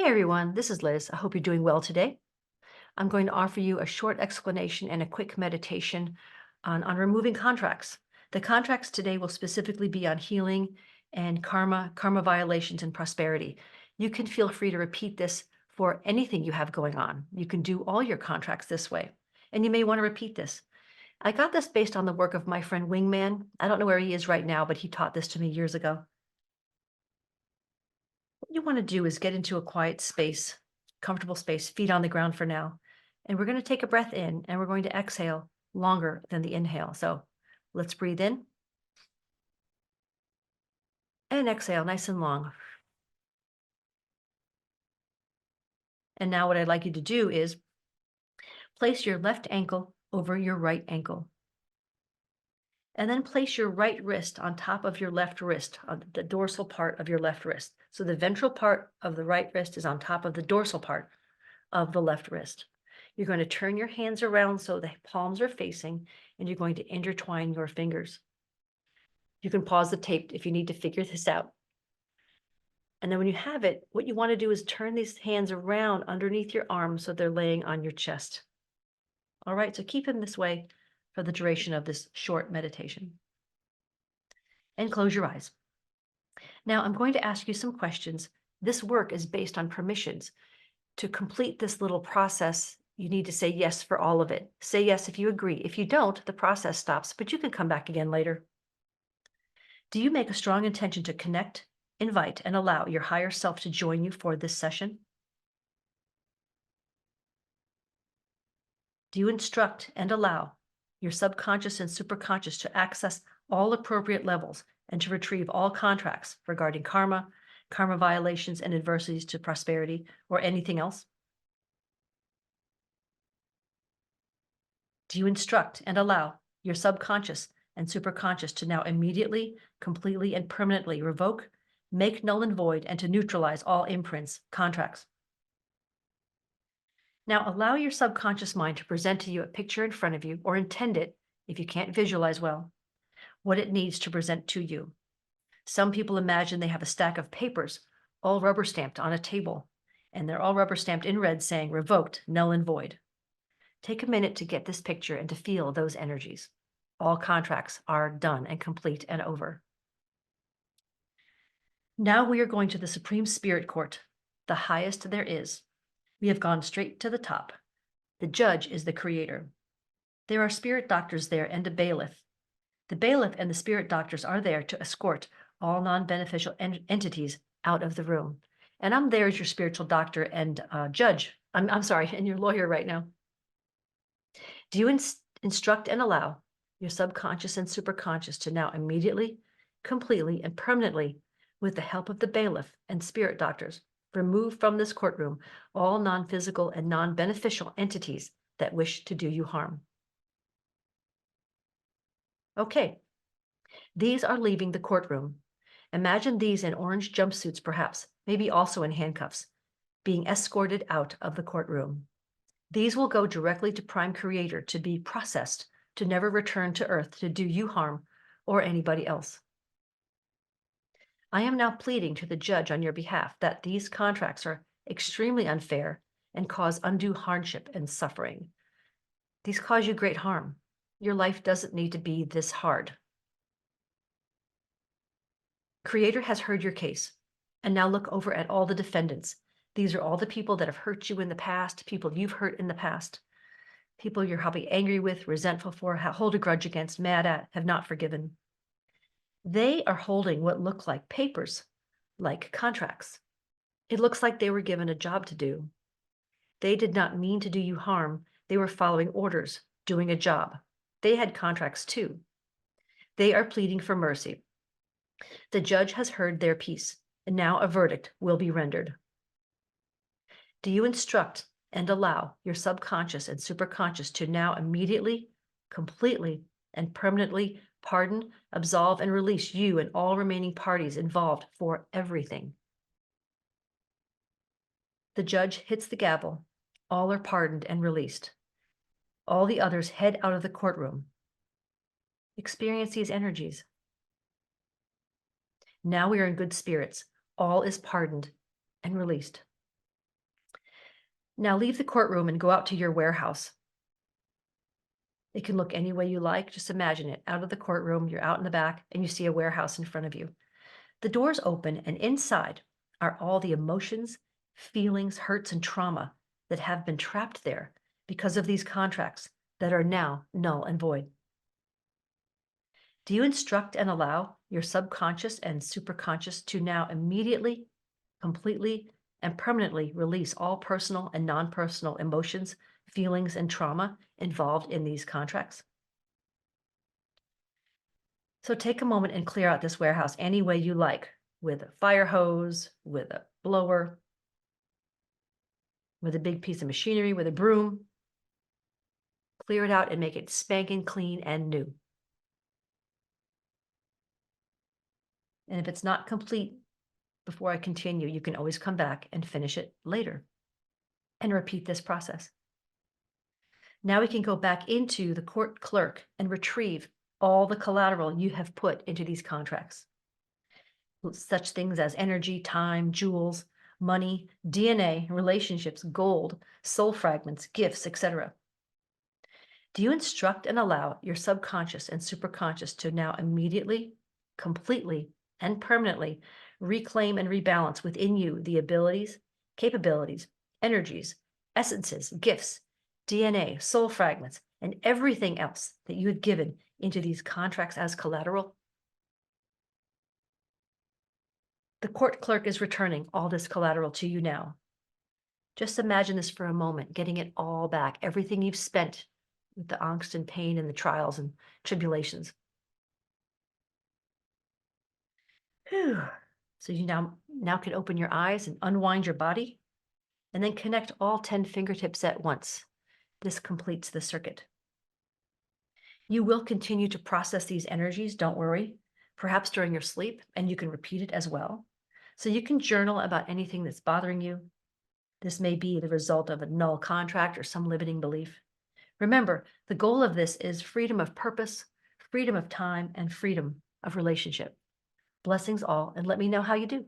Hey everyone, this is Liz. I hope you're doing well today. I'm going to offer you a short explanation and a quick meditation on removing contracts. The contracts today will specifically be on healing and karma violations and prosperity. You can feel free to repeat this for anything you have going on. You can do all your contracts this way, and you may want to repeat this. I got this based on the work of my friend Wingman. I don't know where he is right now, but he taught this to me years ago. What you want to do is get into a quiet space, comfortable space, feet on the ground for now. And we're going to take a breath in and we're going to exhale longer than the inhale. So let's breathe in and exhale nice and long. And now what I'd like you to do is place your left ankle over your right ankle. And then place your right wrist on top of your left wrist, on the dorsal part of your left wrist. So the ventral part of the right wrist is on top of the dorsal part of the left wrist. You're going to turn your hands around so the palms are facing, and you're going to intertwine your fingers. You can pause the tape if you need to figure this out. And then when you have it, what you want to do is turn these hands around underneath your arms so they're laying on your chest. All right, so keep them this way for the duration of this short meditation. And close your eyes. Now I'm going to ask you some questions. This work is based on permissions. To complete this little process, you need to say yes for all of it. Say yes if you agree. If you don't, the process stops, but you can come back again later. Do you make a strong intention to connect, invite, and allow your higher self to join you for this session? Do you instruct and allow your subconscious and superconscious to access all appropriate levels and to retrieve all contracts regarding karma violations, and adversities to prosperity, or anything else? Do you instruct and allow your subconscious and superconscious to now immediately, completely, and permanently revoke, make null and void, and to neutralize all imprints, contracts? Now allow your subconscious mind to present to you a picture in front of you, or intend it, if you can't visualize well, what it needs to present to you. Some people imagine they have a stack of papers, all rubber stamped on a table, and they're all rubber stamped in red saying revoked, null and void. Take a minute to get this picture and to feel those energies. All contracts are done and complete and over. Now we are going to the Supreme Spirit Court, the highest there is. We have gone straight to the top. The judge is the creator. There are spirit doctors there and a bailiff. The bailiff and the spirit doctors are there to escort all non-beneficial entities out of the room. And I'm there as your spiritual doctor and judge. I'm sorry, and your lawyer right now. Do you instruct and allow your subconscious and superconscious to now immediately, completely, and permanently, with the help of the bailiff and spirit doctors, remove from this courtroom all non-physical and non-beneficial entities that wish to do you harm? Okay, these are leaving the courtroom. Imagine these in orange jumpsuits, perhaps, maybe also in handcuffs, being escorted out of the courtroom. These will go directly to Prime Creator to be processed, to never return to Earth to do you harm or anybody else. I am now pleading to the judge on your behalf that these contracts are extremely unfair and cause undue hardship and suffering. These cause you great harm. Your life doesn't need to be this hard. Creator has heard your case, and now look over at all the defendants. These are all the people that have hurt you in the past, people you've hurt in the past, people you're probably angry with, resentful for, hold a grudge against, mad at, have not forgiven. They are holding what look like papers, like contracts. It looks like they were given a job to do. They did not mean to do you harm. They were following orders, doing a job. They had contracts too. They are pleading for mercy. The judge has heard their piece, and now a verdict will be rendered. Do you instruct and allow your subconscious and superconscious to now immediately, completely, and permanently pardon, absolve, and release you and all remaining parties involved for everything? The judge hits the gavel. All are pardoned and released. All the others head out of the courtroom. Experience these energies. Now we are in good spirits. All is pardoned and released. Now leave the courtroom and go out to your warehouse. It can look any way you like. Just imagine it out of the courtroom. You're out in the back and you see a warehouse in front of you. The doors open, and inside are all the emotions, feelings, hurts, and trauma that have been trapped there because of these contracts that are now null and void. Do you instruct and allow your subconscious and superconscious to now immediately, completely, and permanently release all personal and non personal emotions, feelings, and trauma involved in these contracts? So take a moment and clear out this warehouse any way you like, with a fire hose, with a blower, with a big piece of machinery, with a broom. Clear it out and make it spanking clean and new. And if it's not complete before I continue, you can always come back and finish it later and repeat this process. Now we can go back into the court clerk and retrieve all the collateral you have put into these contracts. Such things as energy, time, jewels, money, DNA, relationships, gold, soul fragments, gifts, etc. Do you instruct and allow your subconscious and superconscious to now immediately, completely, and permanently reclaim and rebalance within you the abilities, capabilities, energies, essences, gifts, DNA, soul fragments, and everything else that you had given into these contracts as collateral? The court clerk is returning all this collateral to you now. Just imagine this for a moment, getting it all back, everything you've spent with the angst and pain and the trials and tribulations. Whew. So you now can open your eyes and unwind your body, and then connect all 10 fingertips at once. This completes the circuit. You will continue to process these energies, don't worry, perhaps during your sleep, and you can repeat it as well. So you can journal about anything that's bothering you. This may be the result of a null contract or some limiting belief. Remember, the goal of this is freedom of purpose, freedom of time, and freedom of relationship. Blessings all, and let me know how you do.